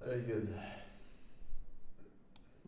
very good.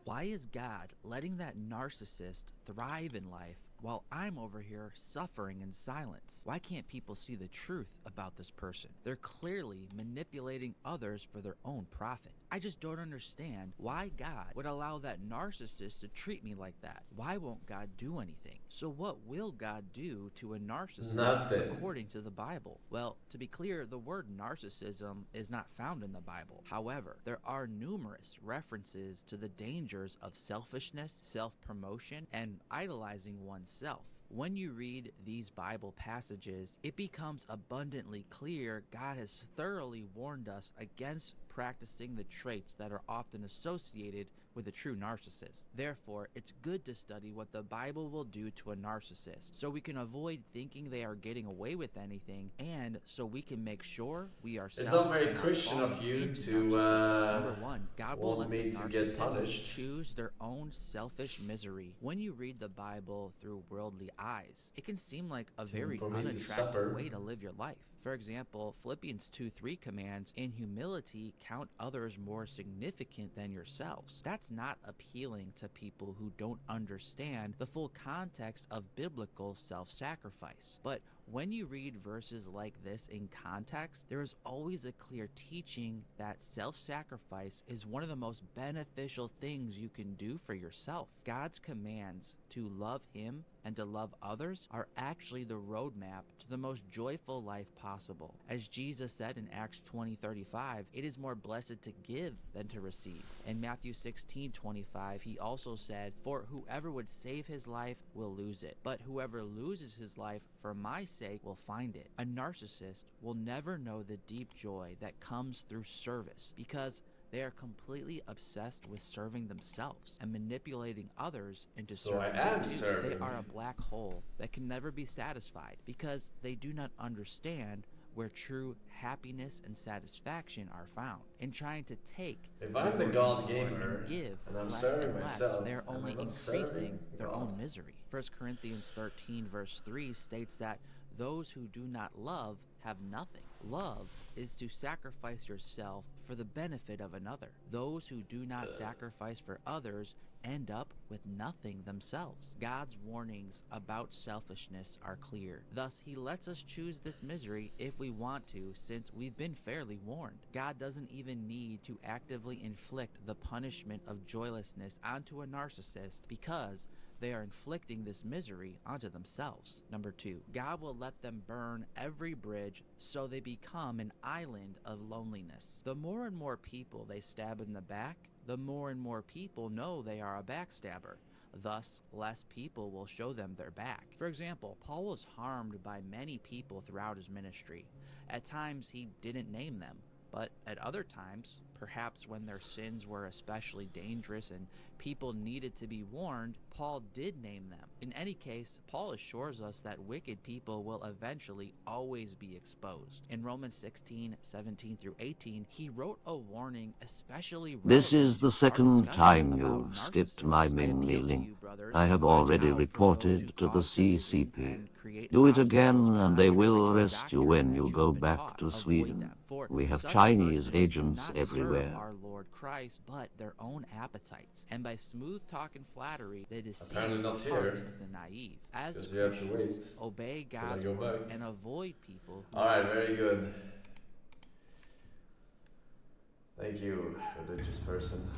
Why is God letting that narcissist thrive in life while I'm over here suffering in silence? Why can't people see the truth about this person? They're clearly manipulating others for their own profit. I just don't understand why God would allow that narcissist to treat me like that. Why won't God do anything? So what will God do to a narcissist Nothing. according to the Bible? Well, to be clear, the word narcissism is not found in the Bible. However, there are numerous references to the dangers of selfishness, self-promotion, and idolizing oneself. When you read these Bible passages, it becomes abundantly clear God has thoroughly warned us against practicing the traits that are often associated with a true narcissist. Therefore, it's good to study what the Bible will do to a narcissist so we can avoid thinking they are getting away with anything, and so we can make sure we ourselves It's not very are not Christian of falling you into to narcissism. Number one, God will want let the me to get narcissist punished. choose their own selfish misery. When you read the Bible through worldly eyes, it can seem like a very For me to unattractive suffer. way to live your life. For example, Philippians 2:3 commands, "In humility, count others more significant than yourselves." That's not appealing to people who don't understand the full context of biblical self-sacrifice. But when you read verses like this in context, there is always a clear teaching that self-sacrifice is one of the most beneficial things you can do for yourself. God's commands to love Him and to love others are actually the roadmap to the most joyful life possible. As Jesus said in Acts 20:35, it is more blessed to give than to receive. In Matthew 16:25, He also said, "For whoever would save his life will lose it, but whoever loses his life for my sake will find it." A narcissist will never know the deep joy that comes through service because they are completely obsessed with serving themselves and manipulating others into So I serving am them too. serving. They are a black hole that can never be satisfied because they do not understand where true happiness and satisfaction are found. In trying to take If I'm the more god and more gamer and give and I'm less serving and less, myself, they are am I only not increasing serving their God? own misery. 1 Corinthians 13 verse 3 states that those who do not love have nothing. Love is to sacrifice yourself for the benefit of another. Those who do not sacrifice for others end up with nothing themselves. God's warnings about selfishness are clear. Thus, He lets us choose this misery if we want to, since we've been fairly warned. God doesn't even need to actively inflict the punishment of joylessness onto a narcissist because they are inflicting this misery onto themselves. Number 2, God will let them burn every bridge so they become an island of loneliness. The more and more people they stab in the back, the more and more people know they are a backstabber. Thus, less people will show them their back. For example, Paul was harmed by many people throughout his ministry. At times, he didn't name them, but at other times, perhaps when their sins were especially dangerous and people needed to be warned, Paul did name them. In any case, Paul assures us that wicked people will eventually always be exposed. In Romans 16:17 through 18, he wrote a warning especially This relevant is the to our second discussion time about you've skipped narcissists. my I main appeal to meeting. you, brothers, I to have watch already out for those who reported to the cause divisions CCP. and create Do it obstacles again, and they will contrary to the arrest you doctrine when that you you go have been back taught. to Avoid Sweden. them, for We have such Chinese persons do agents not everywhere. serve our Lord Christ, but their own appetites. And by smooth talk and flattery, they deceive Apparently the not hearts here, of the naive. As because you have to Christians, wait obey till I God's go word back. and avoid people who Alright, very good. Thank you, religious person.